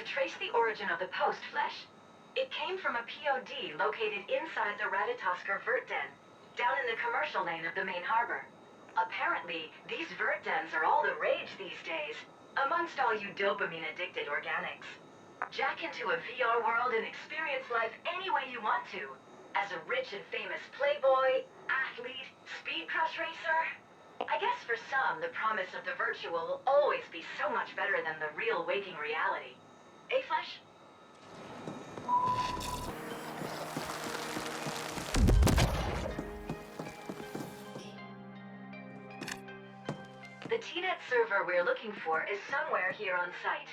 trace the origin of the post, Flesh. It came from a POD located inside the Ratatosker vert den, down in the commercial lane of the main harbor. Apparently, these vert dens are all the rage these days, amongst all you dopamine-addicted organics. Jack into a VR world and experience life any way you want to. As a rich and famous playboy, athlete, speed crush racer. I guess for some, the promise of the virtual will always be so much better than the real waking reality. Eh, Flesh? The TNet server we're looking for is somewhere here on site.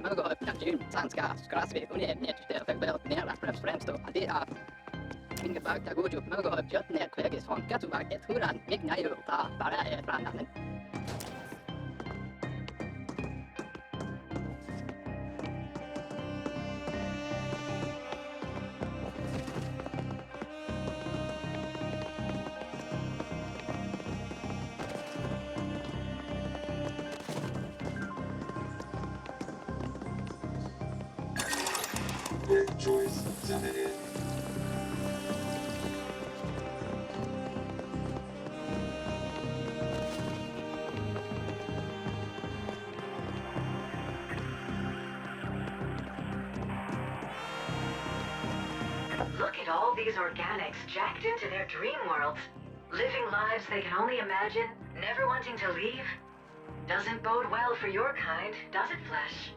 MOdo de Comunicação, skrattsvik och nedjusterat för nära främst då. Det är ingebagt att gå upp MOdo de nedkvägis från Katubaket, huran, vigna ju ta bara brandamen. BioChoice generated. Look at all these organics jacked into their dream worlds, living lives they can only imagine, never wanting to leave. Doesn't bode well for your kind, does it, Flesh?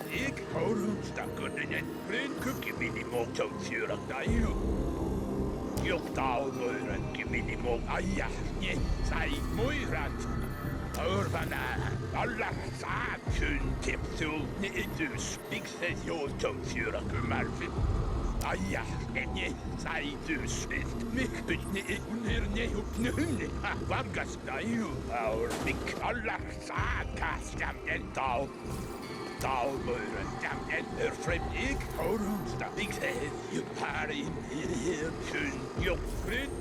Ik horunstakonen rinkukiminimototsiuraktaiju. Joktaulmoirankiminimo ajahne sai moirat. Orvana alla saakyn tipsul ni idus bigses jototsiurakumarfit. Ajahne sai dusvist mihtutni unirne upnunni. Vargastaju aurmik alla saakastam dental. Taalmuren en fremd ik horunsta. Ik zeg je paar in hier kun je vriend.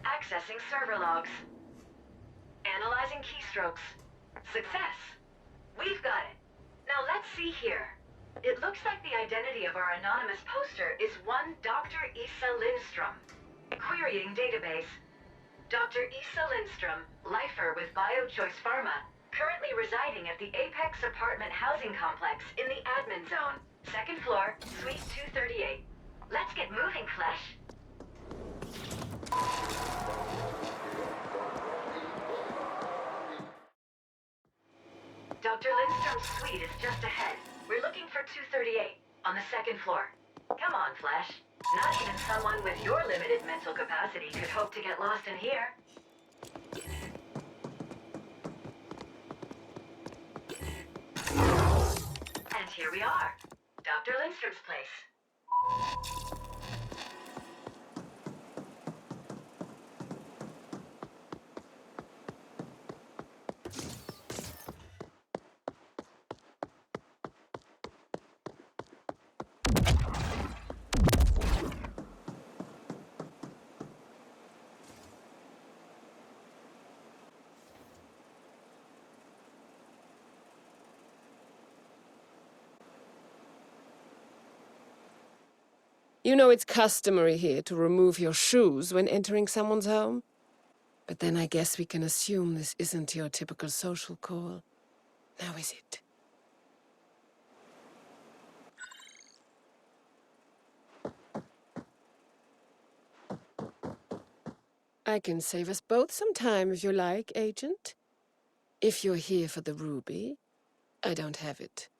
Accessing server logs. Analyzing keystrokes. Success. We've got it. Now let's see here. It looks like the identity of our anonymous poster is one Dr. Issa Lindstrom. Querying database. Dr. Issa Lindstrom, lifer with BioChoice Pharma, currently residing at the Apex Apartment Housing Complex in the admin zone. Second floor, suite 238. Let's get moving, Flesh. Dr. Lindstrom's suite is just ahead. We're looking for 238 on the second floor. Come on, Flesh. Not even someone with your limited mental capacity could hope to get lost in here. And here we are. Dr. Lindstrom's place. You know it's customary here to remove your shoes when entering someone's home. But then I guess we can assume this isn't your typical social call. Now is it? I can save us both some time if you like, Agent. If you're here for the Ruby, I don't have it.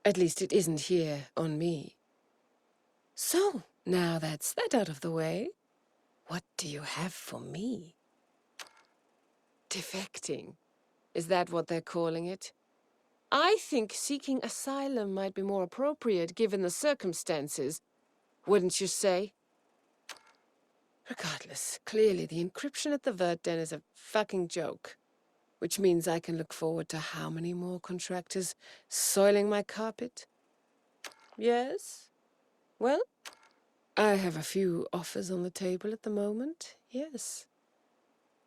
At least it isn't here on me. So, now that's that out of the way, what do you have for me? Defecting. Is that what they're calling it? I think seeking asylum might be more appropriate given the circumstances, wouldn't you say? Regardless, clearly the encryption at the Vert Den is a fucking joke. Which means I can look forward to how many more contractors soiling my carpet? Yes? Well, I have a few offers on the table at the moment, yes.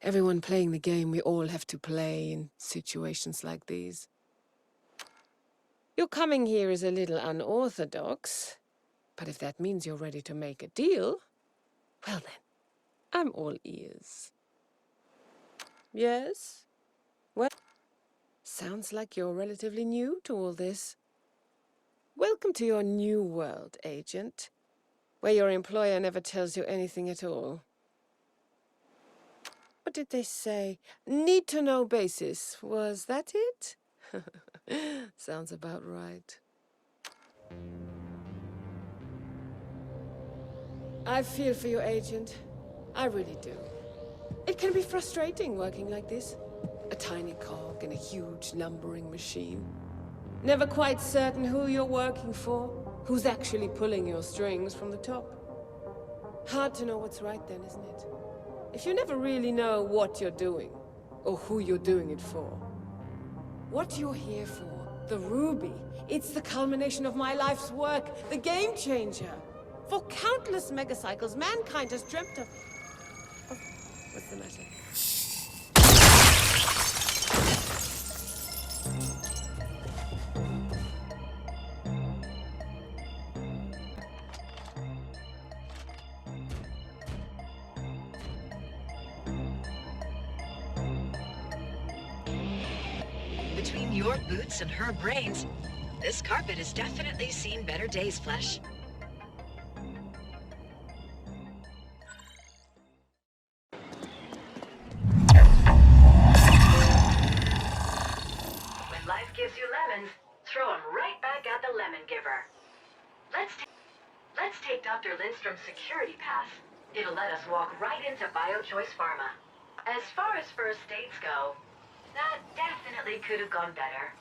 Everyone playing the game we all have to play in situations like these. Your coming here is a little unorthodox, but if that means you're ready to make a deal, well then, I'm all ears. Yes? Well, sounds like you're relatively new to all this. Welcome to your new world, Agent, where your employer never tells you anything at all. What did they say? Need-to-know basis. Was that it? Sounds about right. I feel for you, Agent. I really do. It can be frustrating working like this. A tiny cog in a huge lumbering machine. Never quite certain who you're working for, who's actually pulling your strings from the top. Hard to know what's right then, isn't it? If you never really know what you're doing, or who you're doing it for. What you're here for, the Ruby, it's the culmination of my life's work, the game changer. For countless megacycles, mankind has dreamt of... Oh, what's the matter? Between your boots and her brains, this carpet has definitely seen better days, Flesh. When life gives you lemons, throw them right back at the lemon giver. Let's take Dr. Lindstrom's security pass. It'll let us walk right into BioChoice Pharma. As far as first dates go, that definitely could have gone better.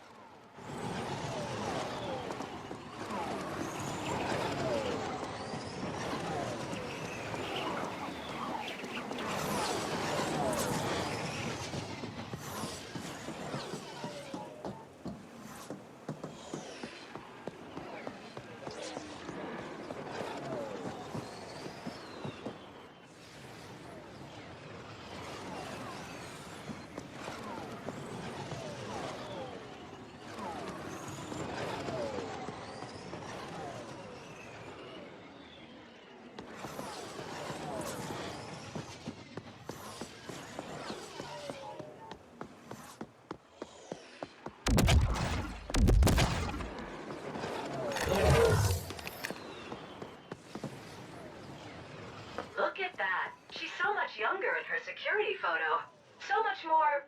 Look at that. She's so much younger in her security photo. So much more...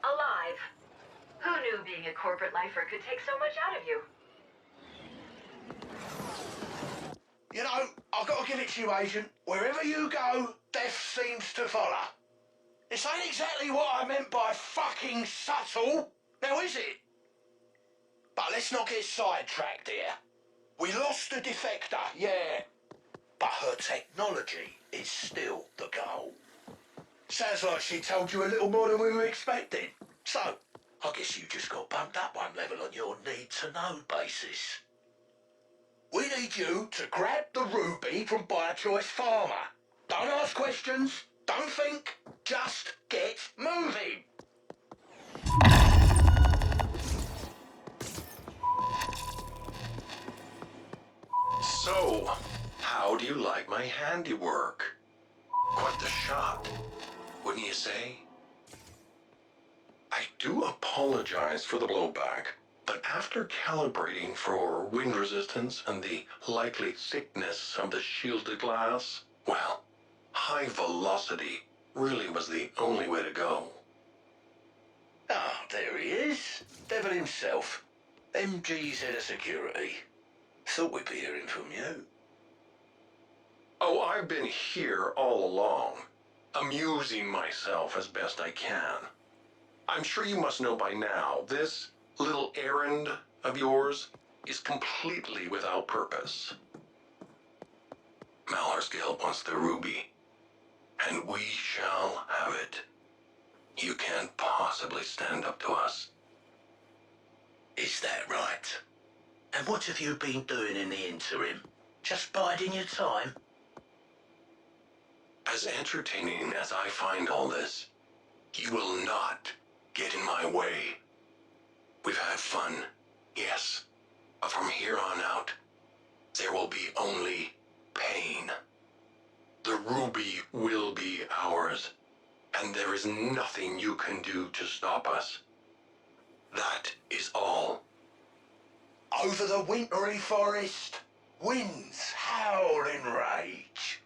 alive. Who knew being a corporate lifer could take so much out of you? You know, I've got to give it to you, Agent. Wherever you go, death seems to follow. This ain't exactly what I meant by fucking subtle, now is it? But let's not get sidetracked here. We lost the defector, yeah. But her technology is still the goal. Sounds like she told you a little more than we were expecting. So, I guess you just got bumped up one level on your need-to-know basis. We need you to grab the Ruby from BioChoice Pharma. Don't ask questions, don't think, just get moving. So, how do you like my handiwork? Quite the shot, wouldn't you say? I do apologize for the blowback, but after calibrating for wind resistance and the likely thickness of the shielded glass, well, high velocity really was the only way to go. Ah, there he is. Devil himself. MG's head of security. Thought we'd be hearing from you. Oh, I've been here all along, amusing myself as best I can. I'm sure you must know by now, this little errand of yours is completely without purpose. Malhar's Guild wants the Rubi, and we shall have it. You can't possibly stand up to us. Is that right? And what have you been doing in the interim? Just biding your time? As entertaining as I find all this, you will not get in my way. We've had fun, yes, but from here on out, there will be only pain. The Rubi will be ours, and there is nothing you can do to stop us. That is all. Over the wintry forest, winds howl in rage,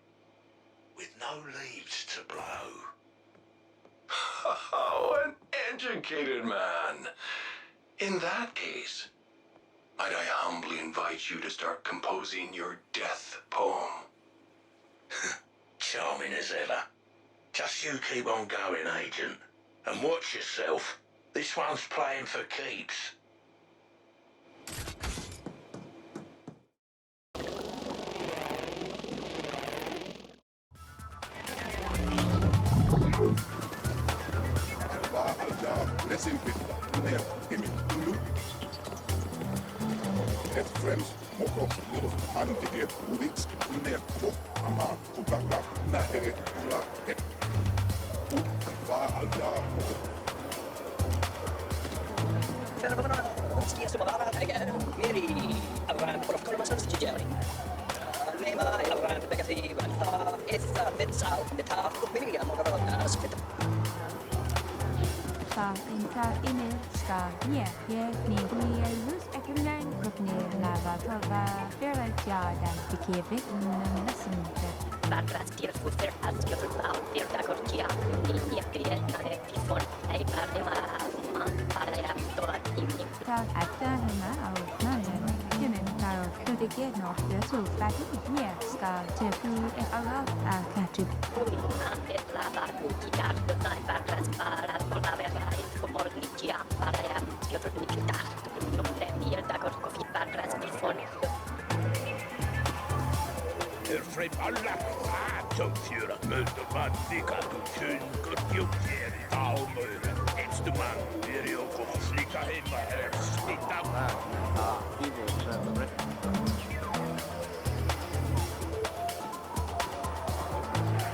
with no leaves to blow. Oh, an educated man. In that case, might I humbly invite you to start composing your death poem? Charming as ever. Just you keep on going, Agent. And watch yourself. This one's playing for keeps.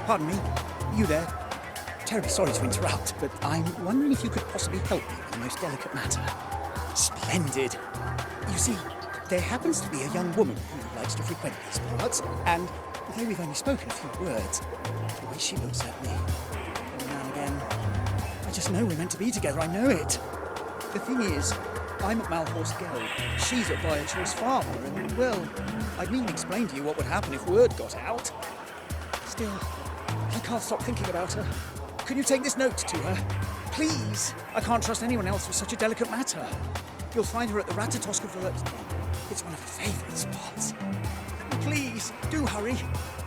Pardon me, you there? Terribly sorry to interrupt, but I'm wondering if you could possibly help me with the most delicate matter. Splendid. You see, there happens to be a young woman who likes to frequent these parts, and although we've only spoken a few words, the way she looks at me, every now and again, I just know we're meant to be together, I know it. The thing is, I'm at Malhar's Guild, she's at BioChoice Pharma, and, well, I'd need to explain to you what would happen if word got out. Still, I can't stop thinking about her. Can you take this note to her? Please! I can't trust anyone else with such a delicate matter. You'll find her at the Ratatoska Vert. It's one of her favourite spots. Please, do hurry.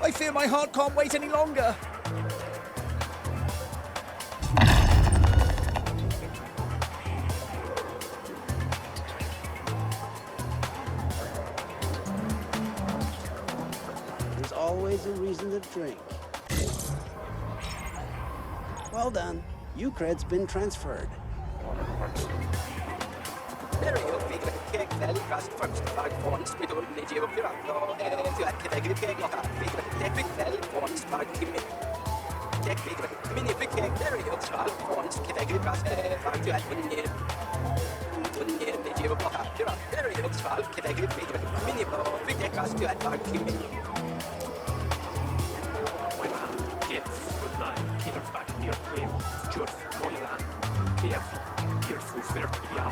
I fear my heart can't wait any longer. There's always a reason to drink. Well done. Eucred's been transferred. Turnier mit Geo Poker, Periodiksfall, Kedegit, Minibo, Videkas, Duetbar, Kimi. Jetzt, good night, Peter back near him, George Moylan, Careful, careful, fair, yeah,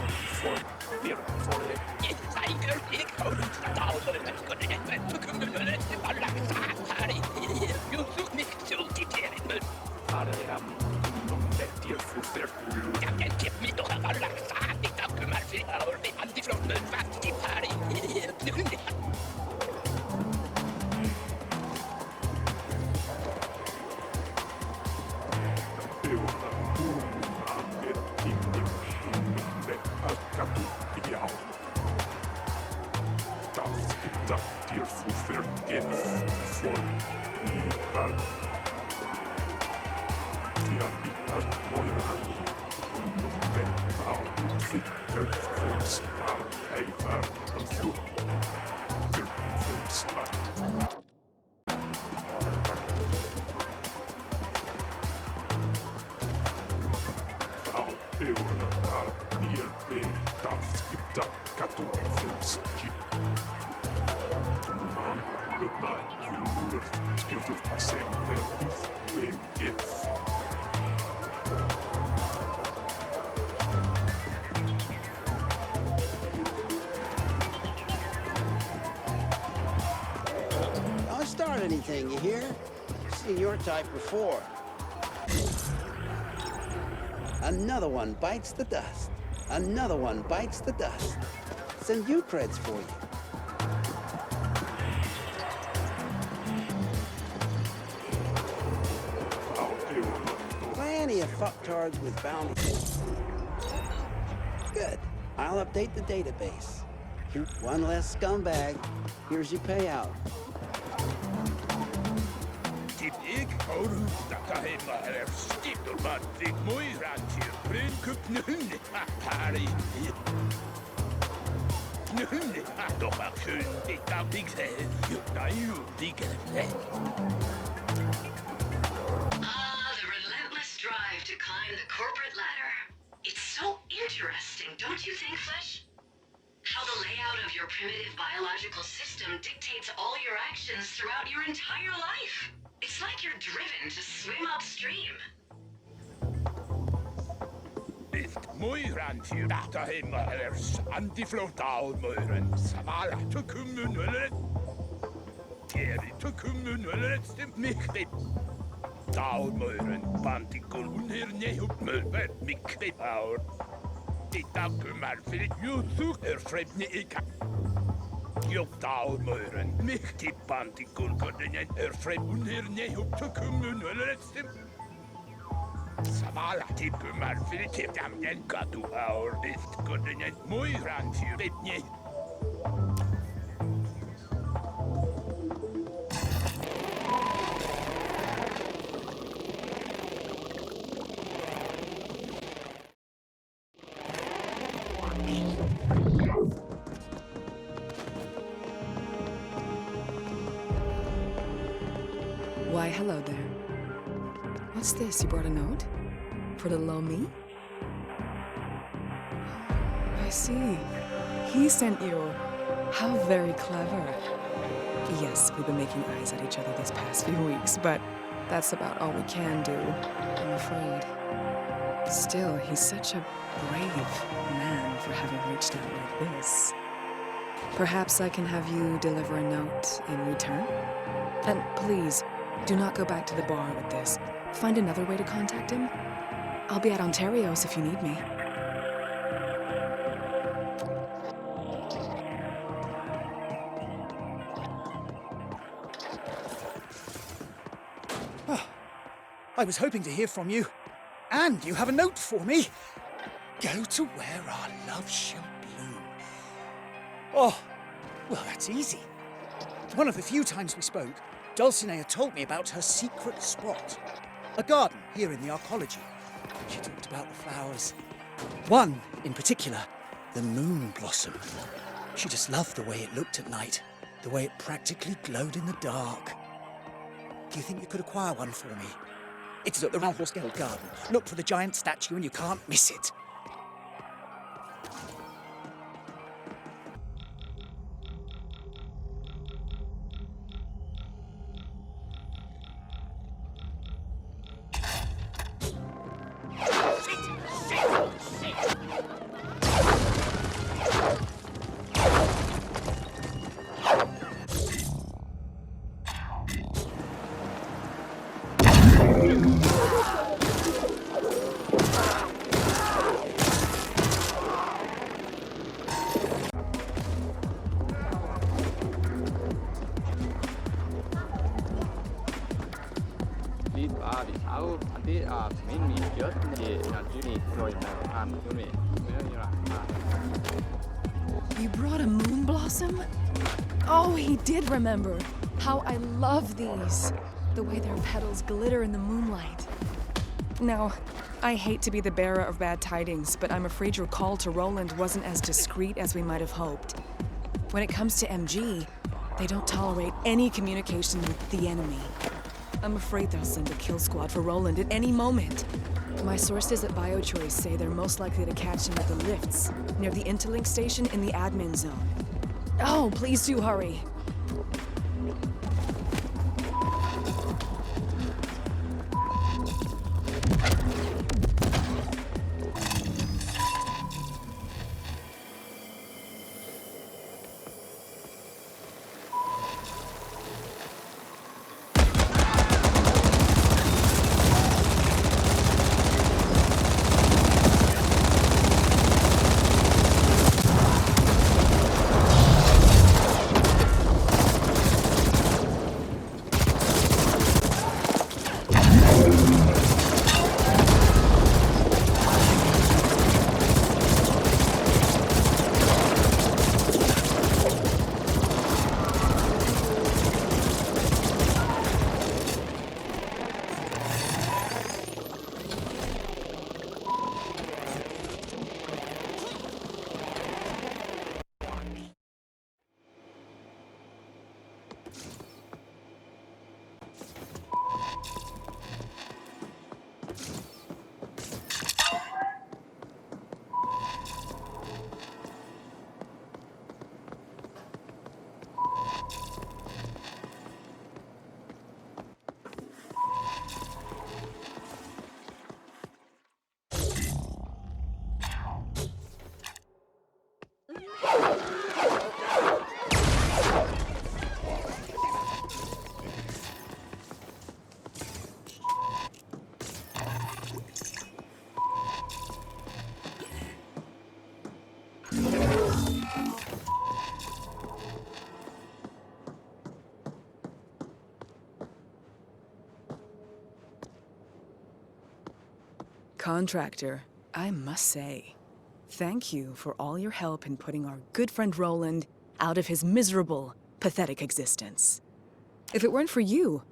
for the. Yes, I heard it, you took me to the terrible. Jag kan ge mig några balanser, det är kumar för år, det är antifrån en fattig party. Don't start anything, you hear? Seen your type before. Another one bites the dust. Another one bites the dust. Some Eucreds for you. Plenty of fucktards with bounties. Good. I'll update the database. One less scumbag. Here's your payout. Ik hoor dat hij maar stipt, maar ik mooi raadje. Brun kupnun, pari. Nun, doch maar schön, ik kan niks zeggen. Je kan je dikke. The relentless drive to climb the corporate ladder. It's so interesting, don't you think, Flesh? How the layout of your primitive biological system dictates all your actions throughout your entire life. It's like you're driven to swim upstream. Mooi randje, dat hij maar antifloataalmuren. Savala te kummunnen. Keri te kummunnen, stemt mich. Taalmuren, pantikul unherne op mulver, mikve power. Dit dank maar voor het YouTube, vreemde ik. Jop taalmuren, mich die pantikul kunnen vreemd unherne op te kummunnen, stemt. Savala type maar voor het heeft aan den katu hour dit kunnen het mooi randje weet niet. Why, hello there. What's this? You brought a note? For little old me? I see. He sent you. How very clever. Yes, we've been making eyes at each other these past few weeks, but that's about all we can do, I'm afraid. Still, he's such a brave man for having reached out like this. Perhaps I can have you deliver a note in return? And please, do not go back to the bar with this. Find another way to contact him. I'll be at Ontario's if you need me. Oh, I was hoping to hear from you. And you have a note for me. Go to where our love shall bloom. Oh, well, that's easy. One of the few times we spoke, Dulcinea told me about her secret spot. A garden here in the arcology. She talked about the flowers. One, in particular, the moon blossom. She just loved the way it looked at night, the way it practically glowed in the dark. Do you think you could acquire one for me? It's at the Round Horse Guild Garden. Look for the giant statue and you can't miss it. You brought a moon blossom? Oh, he did remember. How I love these. The way their petals glitter in the moonlight. Now, I hate to be the bearer of bad tidings, but I'm afraid your call to Roland wasn't as discreet as we might have hoped. When it comes to MG, they don't tolerate any communication with the enemy. I'm afraid they'll send a kill squad for Roland at any moment. My sources at BioChoice say they're most likely to catch him at the lifts, near the interlink station in the admin zone. Oh, please do hurry. Contractor, I must say, thank you for all your help in putting our good friend Roland out of his miserable, pathetic existence. If it weren't for you,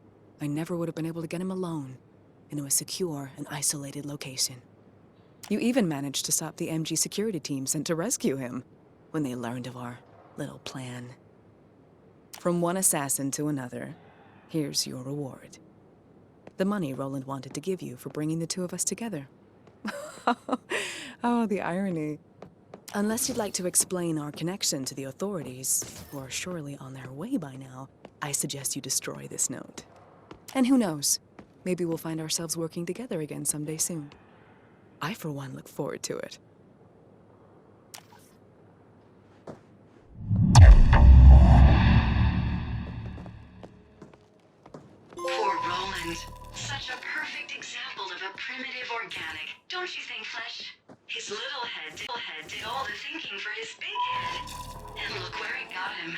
I never would have been able to get him alone into a secure and isolated location. You even managed to stop the MG security team sent to rescue him when they learned of our little plan. From one assassin to another, here's your reward. The money Roland wanted to give you for bringing the two of us together. Oh, the irony. Unless you'd like to explain our connection to the authorities, who are surely on their way by now, I suggest you destroy this note. And who knows, maybe we'll find ourselves working together again someday soon. I, for one, look forward to it. Poor Roland. Such a perfect example of a primitive organic, don't you think, Flesh? His little head did all the thinking for his big head. And look where it got him.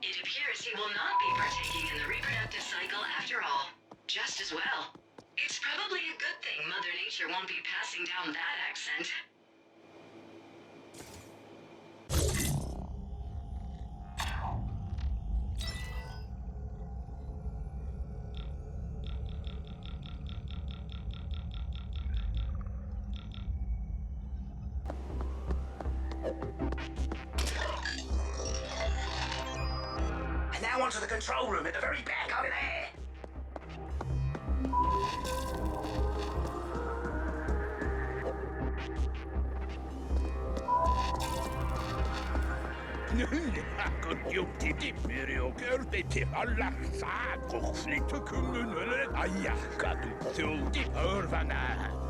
It appears he will not be partaking in the reproductive cycle after all. Just as well. It's probably a good thing Mother Nature won't be passing down that accent. And now onto the control room at the very back over there.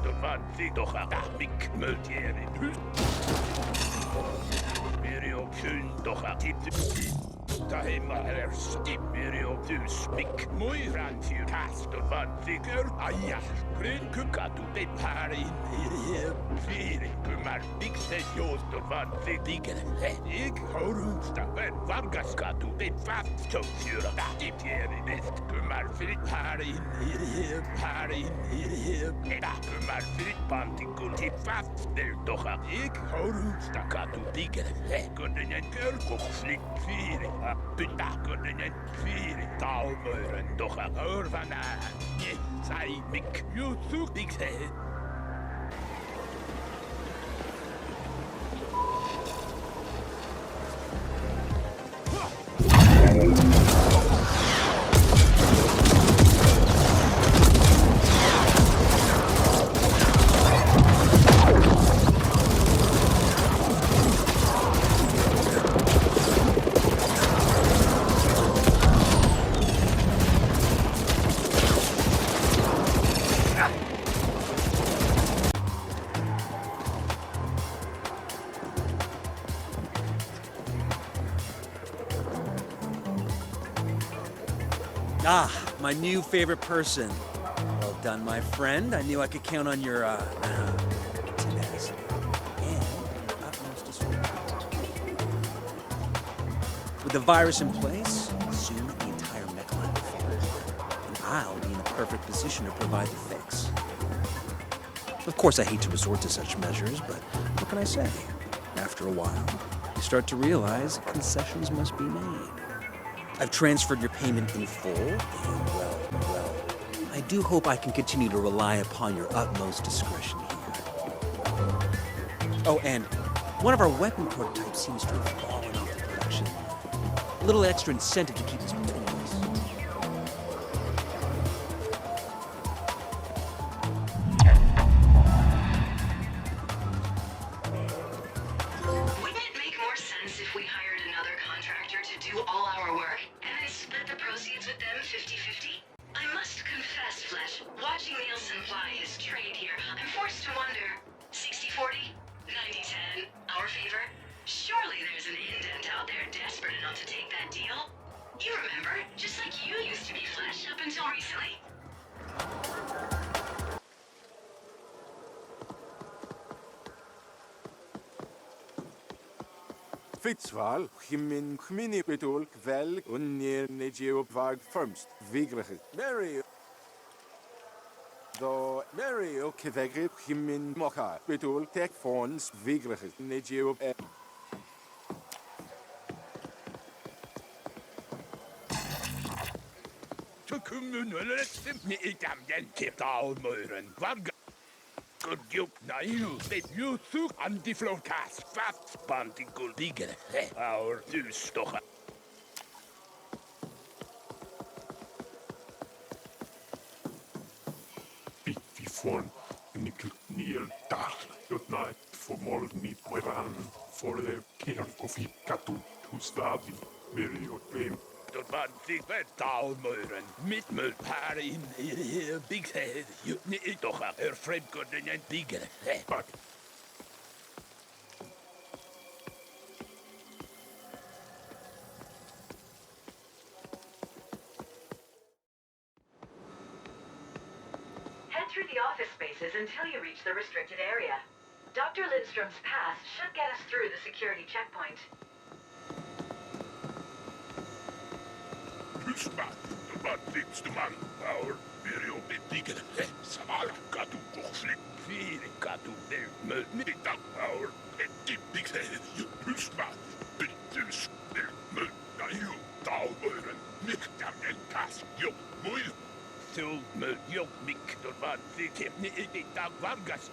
Då vann vi doch att mick multierin hus. Mirio kyn doch att Tahima är stipp Mirio dus mick muiran till kast och vann figur aja. Grön kukatu det här in i fyring kumar bixet just och vann figur. Jag har men Vargas katu det fast som fyra stipp i bäst kumar figur här in i kumar figur pantikul till fast där doch jag har katu figur. Kunde en körkokslick fyring. Pyttää kunde en fyring talmören doch örvana. Sai mik juttu dikse. Ah, my new favorite person. Well done, my friend. I knew I could count on your, tenacity and your utmost discretion. With the virus in place, soon the entire mech line will fail, and I'll be in the perfect position to provide the fix. Of course, I hate to resort to such measures, but what can I say? After a while, you start to realize concessions must be made. I've transferred your payment in full, and well, I do hope I can continue to rely upon your utmost discretion here. Oh, and one of our weapon prototypes seems to have fallen off the production line. A little extra incentive to keep us between us. Wouldn't it make more sense if we hired another contractor to do all our work and then split the proceeds with them 50-50? I must confess, Flesh, watching Nielsen ply his trade here, I'm forced to wonder, 60-40? 90-10? Our favor? Surely there's an indent out there desperate enough to take that deal? You remember, just like you used to be Flesh up until recently. Fitzwal, Gmini bedoel, wel, wanneer Negio vaak firmst, wegelig. Mary. Do Mary Kevegri, Gmin Mocha, bedoel, tech fonds, wegelig, Negio. Te kommunen het niet ik am den taalmeuren. Varga. Good job, Nail. They you took anti-floatcast fast pantikul digger. Our dus toch. Bitti från Nikutniel där. Good night for morgon på ran. For the care of Ikatu hos David. Period blame. Tot man fick taalmeuren. Mit mul här in i big head. You niet toch. Fred kunde en digger. But Head through the office spaces until you reach the restricted area. Dr. Lindstrom's pass should get us through the security checkpoint. Hysma, man finns du man. Our period digger. Samala katu kokslik. Fyring katu där mul. Nitta our big head. Hysma, bittus der mul. Nail, talmeuren. Miktam en kas. Jo, moeil. Tul mul jok mik. Tot man fick hem niet av Vargas.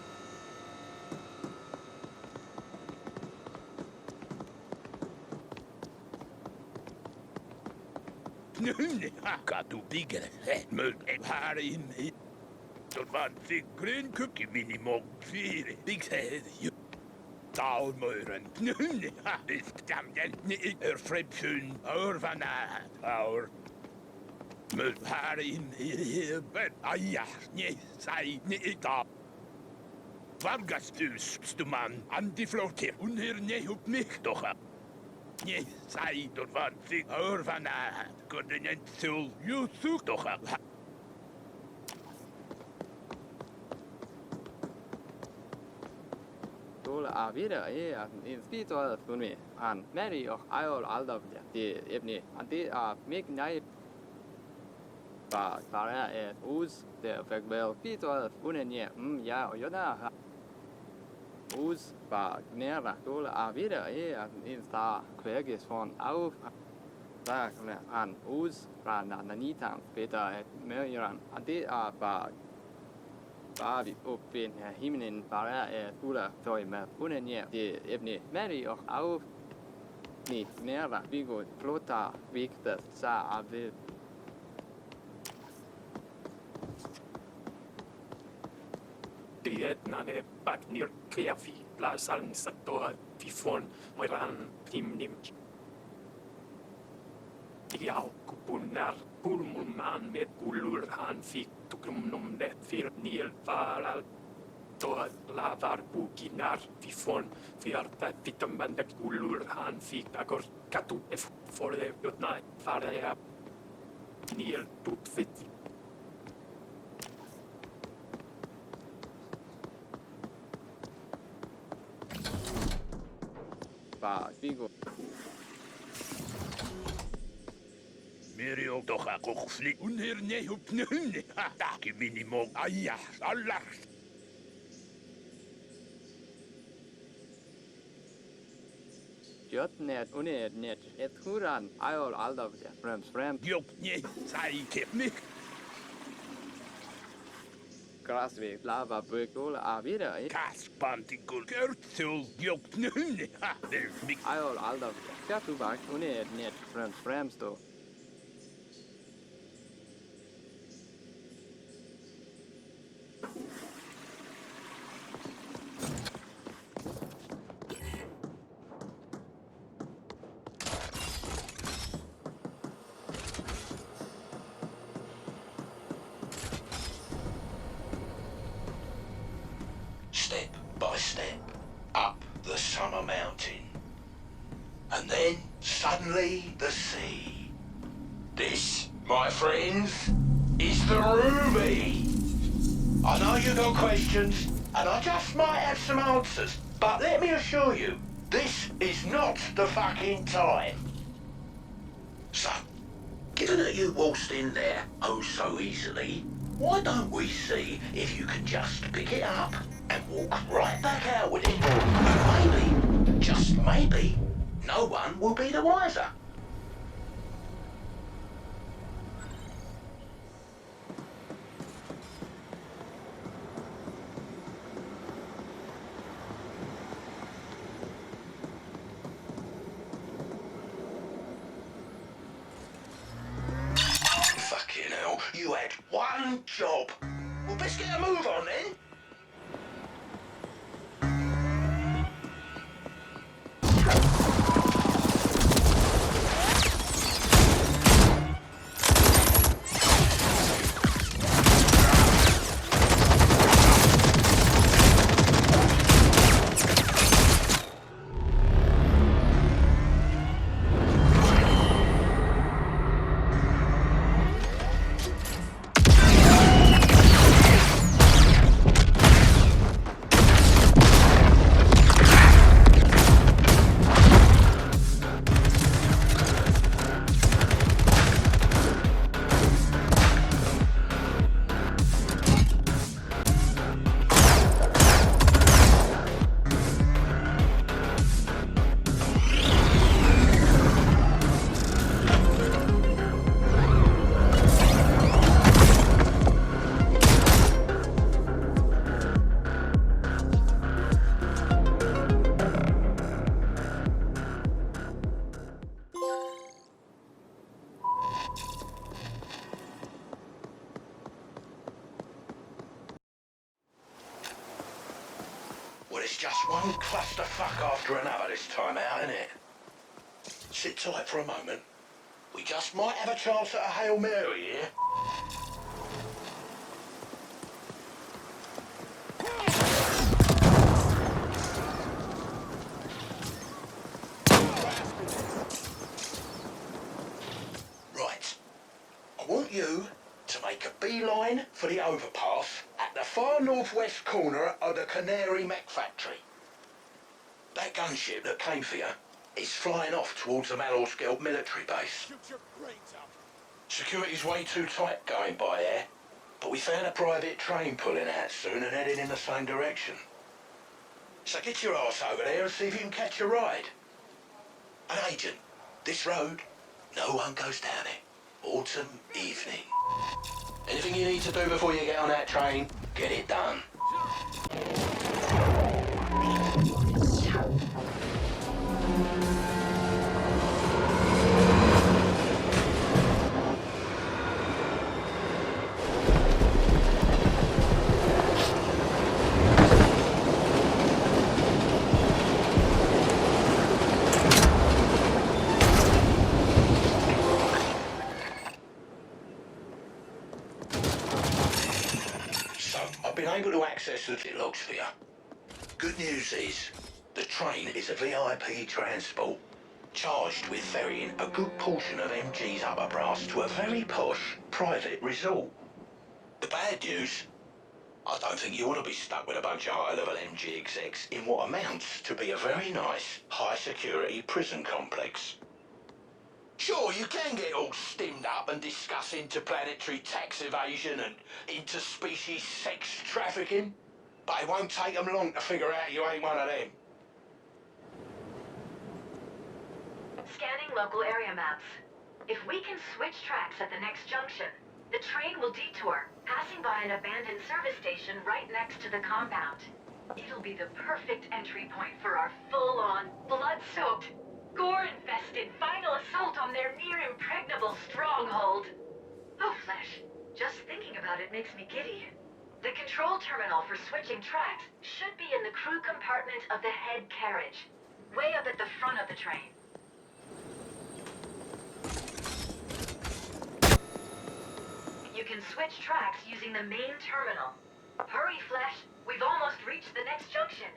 Katu digger. Mul här in i. Tot man fick grön cookie minimum. Fyring. Big head. Taalmeuren. Ist jamden niet Fred schön. Örvana. Our. Mul här in i. Ben. Aja. Nej, säg niet av. Vargastus stuman antiflote unhirne upp mich doch. Nie Saída van sig örvana kontinental YouTube doch. Dole wieder in spiritual för mig. Han Mary och Ayol aldrig det ämne. Han det mig nej. Bara us det för väl spiritual unenje ja och jag us nära dole wieder in sta kväges från auf. Där han us från nanitan beta melhor. Han det vi uppe i himlen bara fulla tøj med unenje det ämne Mary och auf ni nära vi går flotta vikter så av Vietnane Bagnir Kveafi Blasan Sator Tifon Moiran Timnim Diau Kupunar Kulmuman med Kulurhan Fik Tukrumnum det för Niel Varal Toat Lavar Bukinar Tifon Fiarta Titambandak Kulurhan Fik Agor Katu F for the Jotna Faria Niel Tutfit Vigo. Merio doch a kochflik unhirne upp nunne. Da minimum aja Allah. Jotnet unet ett huran Ayol aldrig främst. Jopne sai kepnik. Grasveg lava bökol vida. Kaspantikul kertul jopne. Der mix Ayol aldrig. Skatubak unet främst då. Step by step, up the summer mountain. And then, suddenly, the sea. This, my friends, is the Rubi. I know you got questions, and I just might have some answers, but let me assure you, this is not the fucking time. So, given that you waltzed in there oh so easily, why don't we see if you can just pick it up and walk right back out with it? And maybe, just maybe, no one will be the wiser. Fucking hell, you had one job. Well, let's get a move on then. Well, it's just one clusterfuck after another this time out, isn't it? Sit tight for a moment. We just might have a chance at a Hail Mary here. beeline for the overpass at the far northwest corner of the Canary Mech factory. That gunship that came for you is flying off towards the Malorskelt military base. Security's way too tight going by there, but we found a private train pulling out soon and heading in the same direction. So get your ass over there and see if you can catch a ride. An agent, this road, no one goes down it. Autumn evening. Anything you need to do before you get on that train, get it done. Able to access the logs for you. Good news is, the train is a VIP transport, charged with ferrying a good portion of MG's upper brass to a very posh, private resort. The bad news, I don't think you want to be stuck with a bunch of high-level MG execs in what amounts to be a very nice, high-security prison complex. Sure, you can get all stimmed up and discuss interplanetary tax evasion and interspecies sex trafficking, but it won't take them long to figure out you ain't one of them. Scanning local area maps. If we can switch tracks at the next junction, the train will detour, passing by an abandoned service station right next to the compound. It'll be the perfect entry point for our full-on, blood-soaked, gore-infested final assault on their near-impregnable stronghold. Oh, Flesh, just thinking about it makes me giddy. The control terminal for switching tracks should be in the crew compartment of the head carriage, way up at the front of the train. You can switch tracks using the main terminal. Hurry, Flesh, we've almost reached the next junction.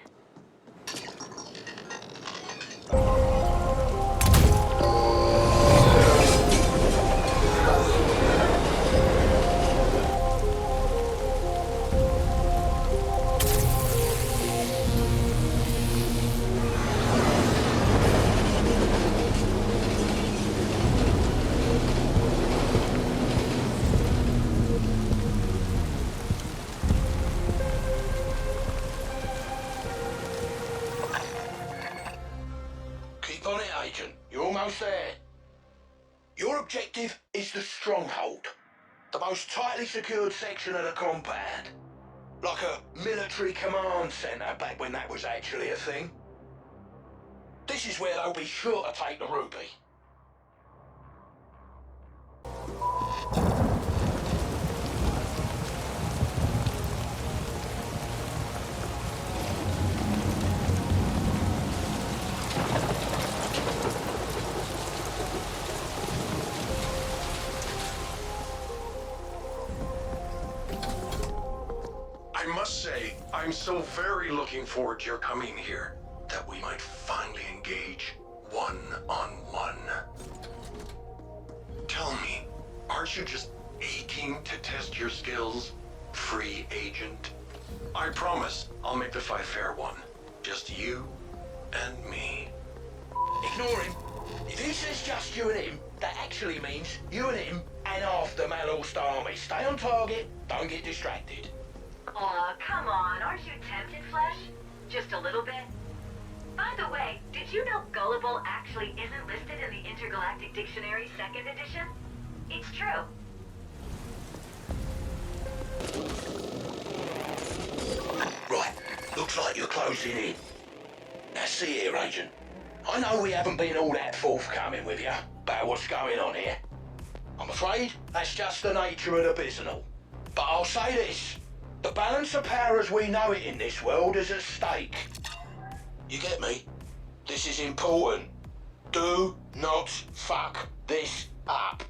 There. Your objective is the stronghold, the most tightly secured section of the compound. Like a military command centre back when that was actually a thing. This is where they'll be sure to take the Rubi. I'm so very looking forward to your coming here, that we might finally engage one-on-one. Tell me, aren't you just aching to test your skills, free agent? I promise I'll make the fight fair one. Just you and me. Ignore him. If he says just you and him, that actually means you and him and half the Malorsk army. Stay on target, don't get distracted. Aw, come on, aren't you tempted, Flesh? Just a little bit? By the way, did you know gullible actually isn't listed in the Intergalactic Dictionary 2nd edition? It's true. Right, looks like you're closing in. Now see here, Agent. I know we haven't been all that forthcoming with you about what's going on here. I'm afraid that's just the nature of the business. But I'll say this. The balance of power as we know it in this world is at stake. You get me? This is important. Do not fuck this up.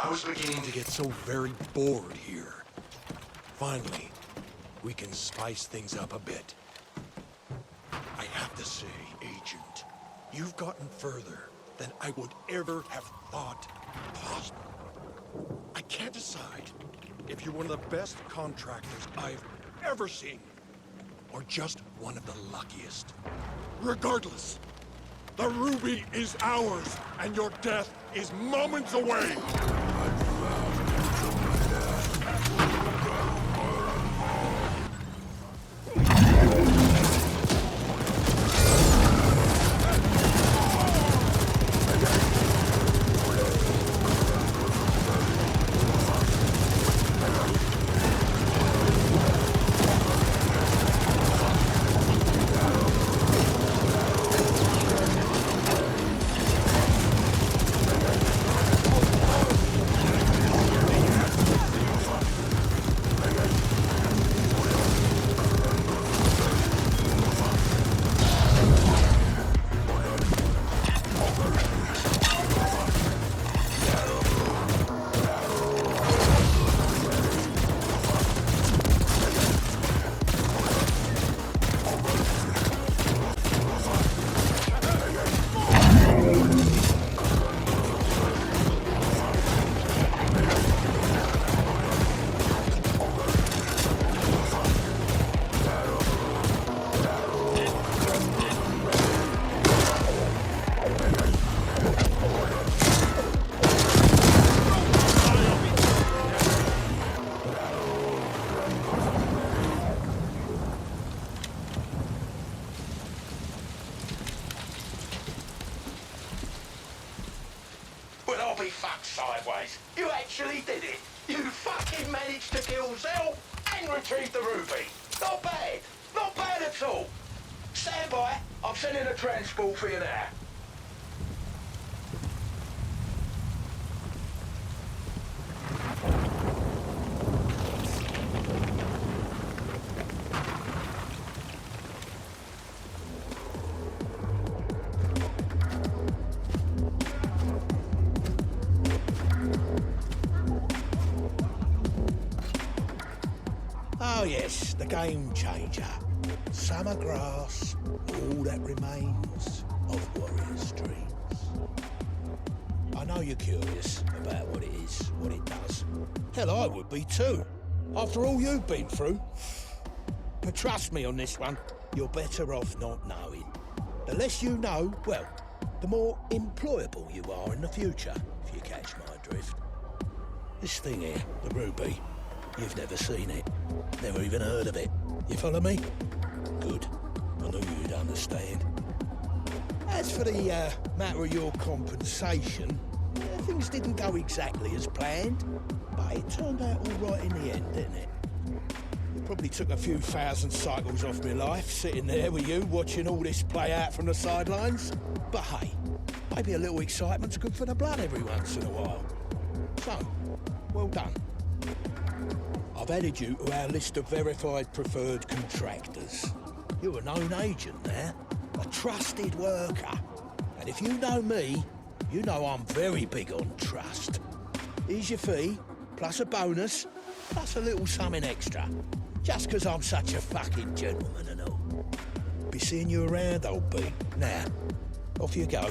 I was beginning to get so very bored here. Finally, we can spice things up a bit. I have to say, Agent, you've gotten further than I would ever have thought possible. I can't decide if you're one of the best contractors I've ever seen, or just one of the luckiest. Regardless, the Ruby is ours, and your death is moments away! Sideways. You actually did it. You fucking managed to kill Zell and retrieve the Ruby. Not bad. Not bad at all. Stand by. I'm sending a transport for you now. Oh yes, the game changer. Summer grass, all that remains of Warrior Streets. I know you're curious about what it is, what it does. Hell, I would be too, after all you've been through. But trust me on this one, you're better off not knowing. The less you know, well, the more employable you are in the future, if you catch my drift. This thing here, the Ruby, you've never seen it, never even heard of it. You follow me? Good. I knew you'd understand. As for the matter of your compensation, things didn't go exactly as planned, but it turned out all right in the end, didn't it? It probably took a few thousand cycles off my life, sitting there with you, watching all this play out from the sidelines. But hey, maybe a little excitement's good for the blood every once in a while. So, well done. I've added you to our list of verified preferred contractors. You're a known agent now, a trusted worker. And if you know me, you know I'm very big on trust. Here's your fee, plus a bonus, plus a little something extra. Just 'cause I'm such a fucking gentleman and all. Be seeing you around, old B. Now, off you go.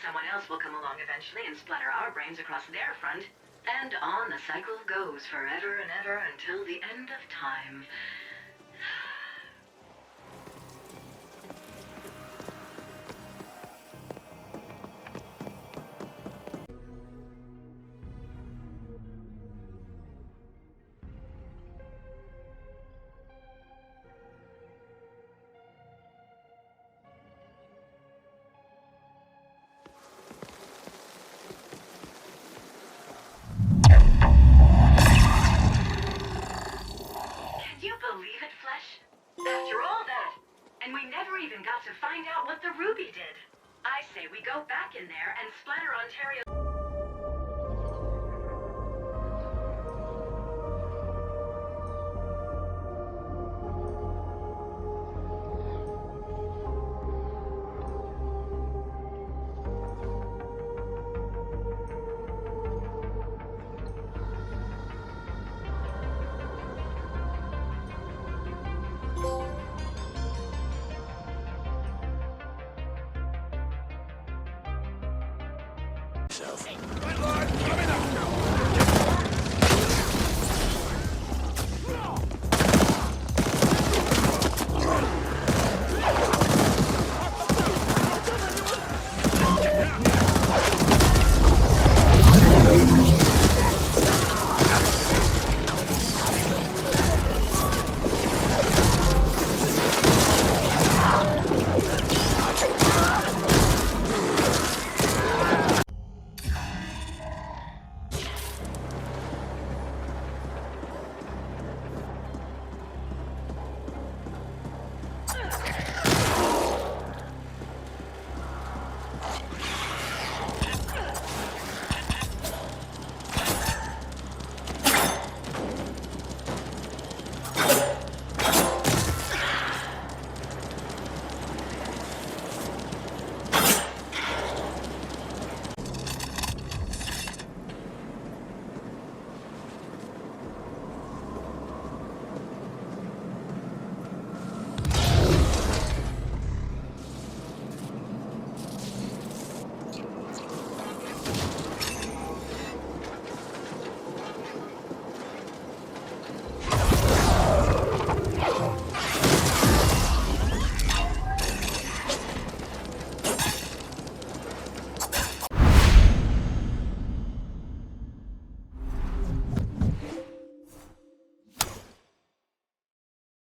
Someone else will come along eventually and splatter our brains across their front. And on the cycle goes forever and ever until the end of time. go back in there and splatter Ontario.